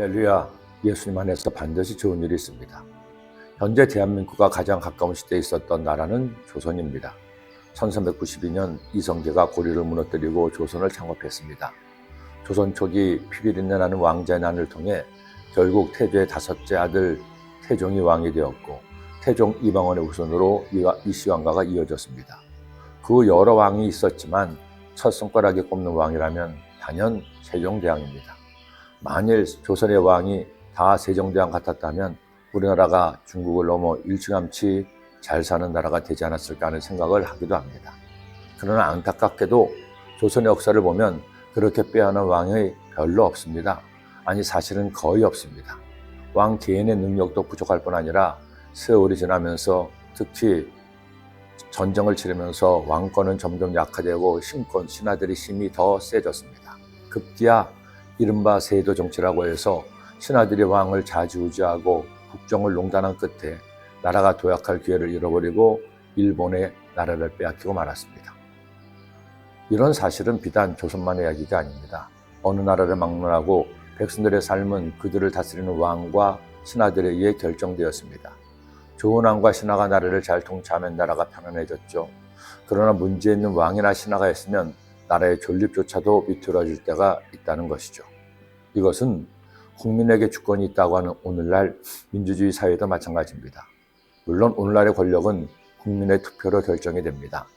할렐루야, 예수님 안에서 반드시 좋은 일이 있습니다. 현재 대한민국과 가장 가까운 시대에 있었던 나라는 조선입니다. 1392년 이성계가 고려를 무너뜨리고 조선을 창업했습니다. 조선 초기 피비린내 나는 왕자의 난을 통해 결국 태조의 다섯째 아들 태종이 왕이 되었고, 태종 이방원의 후손으로 이시왕가가 이어졌습니다. 그 여러 왕이 있었지만 첫 손가락에 꼽는 왕이라면 단연 세종대왕입니다. 만일 조선의 왕이 다 세종대왕 같았다면 우리나라가 중국을 넘어 일찌감치 잘 사는 나라가 되지 않았을까 하는 생각을 하기도 합니다. 그러나 안타깝게도 조선의 역사를 보면 그렇게 빼앗는 왕이 별로 없습니다. 아니, 사실은 거의 없습니다. 왕 개인의 능력도 부족할 뿐 아니라 세월이 지나면서, 특히 전쟁을 치르면서 왕권은 점점 약화되고 신하들의 힘이 더 세졌습니다. 급기야 이른바 세도 정치라고 해서 신하들이 왕을 좌지우지하고 국정을 농단한 끝에 나라가 도약할 기회를 잃어버리고 일본의 나라를 빼앗기고 말았습니다. 이런 사실은 비단 조선만의 이야기가 아닙니다. 어느 나라를 막론하고 백성들의 삶은 그들을 다스리는 왕과 신하들에 의해 결정되었습니다. 좋은 왕과 신하가 나라를 잘 통치하면 나라가 편안해졌죠. 그러나 문제 있는 왕이나 신하가 있으면 나라의 존립조차도 비틀어질 때가 있다는 것이죠. 이것은 국민에게 주권이 있다고 하는 오늘날 민주주의 사회도 마찬가지입니다. 물론 오늘날의 권력은 국민의 투표로 결정이 됩니다.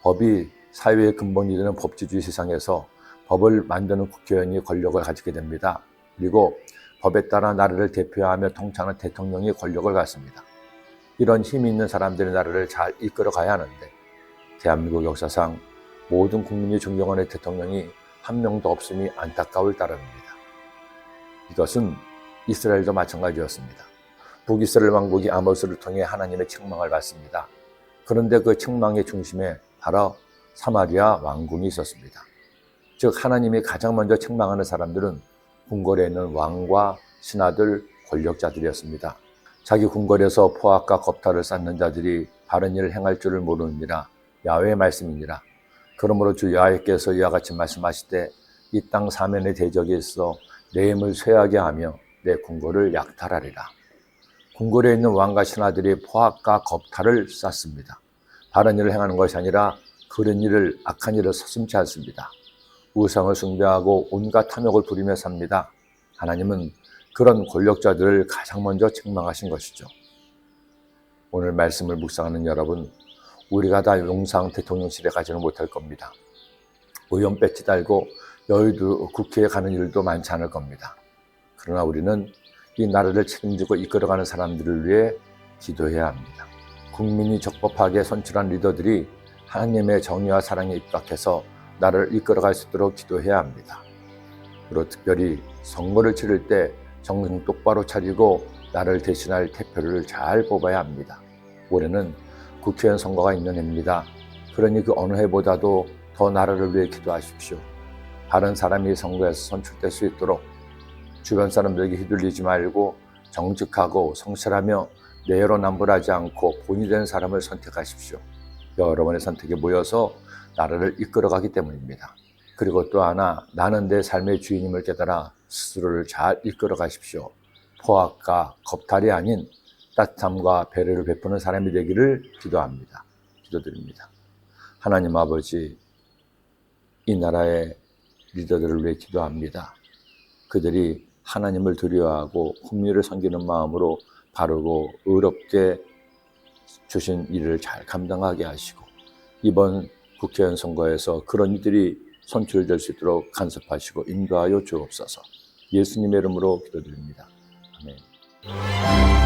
법이 사회의 근본이 되는 법치주의 세상에서 법을 만드는 국회의원이 권력을 가지게 됩니다. 그리고 법에 따라 나라를 대표하며 통치하는 대통령이 권력을 갖습니다. 이런 힘이 있는 사람들이 나라를 잘 이끌어 가야 하는데, 대한민국 역사상 모든 국민이 존경하는 대통령이 한 명도 없음이 안타까울 따름입니다. 이것은 이스라엘도 마찬가지였습니다. 북이스라엘 왕국이 아모스를 통해 하나님의 책망을 받습니다. 그런데 그 책망의 중심에 바로 사마리아 왕궁이 있었습니다. 즉, 하나님이 가장 먼저 책망하는 사람들은 궁궐에 있는 왕과 신하들, 권력자들이었습니다. 자기 궁궐에서 포악과 겁탈을 쌓는 자들이 바른 일을 행할 줄을 모르느니라. 야훼의 말씀이니라. 그러므로 주 여호와께서 이와 같이 말씀하시되 이 땅 사면의 대적에 있어 내 힘을 쇠하게 하며 내 궁궐을 약탈하리라. 궁궐에 있는 왕과 신하들이 포악과 겁탈을 쌓습니다. 바른 일을 행하는 것이 아니라 그런 일을, 악한 일을 서슴지 않습니다. 우상을 숭배하고 온갖 탐욕을 부리며 삽니다. 하나님은 그런 권력자들을 가장 먼저 책망하신 것이죠. 오늘 말씀을 묵상하는 여러분, 우리가 다 용상 대통령실에 가지는 못할 겁니다. 의원 배지 달고 여의도 국회에 가는 일도 많지 않을 겁니다. 그러나 우리는 이 나라를 책임지고 이끌어가는 사람들을 위해 기도해야 합니다. 국민이 적법하게 선출한 리더들이 하나님의 정의와 사랑에 입각해서 나라를 이끌어갈 수 있도록 기도해야 합니다. 그리고 특별히 선거를 치를 때 정신 똑바로 차리고 나를 대신할 대표를 잘 뽑아야 합니다. 올해는 국회의원 선거가 있는 해입니다. 그러니 그 어느 해보다도 더 나라를 위해 기도하십시오. 바른 사람이 선거에서 선출될 수 있도록 주변 사람들에게 휘둘리지 말고 정직하고 성실하며 내로남불하지 않고 본이 되는 사람을 선택하십시오. 여러분의 선택에 모여서 나라를 이끌어가기 때문입니다. 그리고 또 하나, 나는 내 삶의 주인임을 깨달아 스스로를 잘 이끌어 가십시오. 포악과 겁탈이 아닌 따뜻함과 배려를 베푸는 사람이 되기를 기도합니다. 기도드립니다. 하나님 아버지, 이 나라의 리더들을 위해 기도합니다. 그들이 하나님을 두려워하고 국민을 섬기는 마음으로 바르고 의롭게 주신 일을 잘 감당하게 하시고, 이번 국회의원 선거에서 그런 이들이 선출될 수 있도록 간섭하시고 인도하여 주옵소서. 예수님의 이름으로 기도드립니다. 아멘.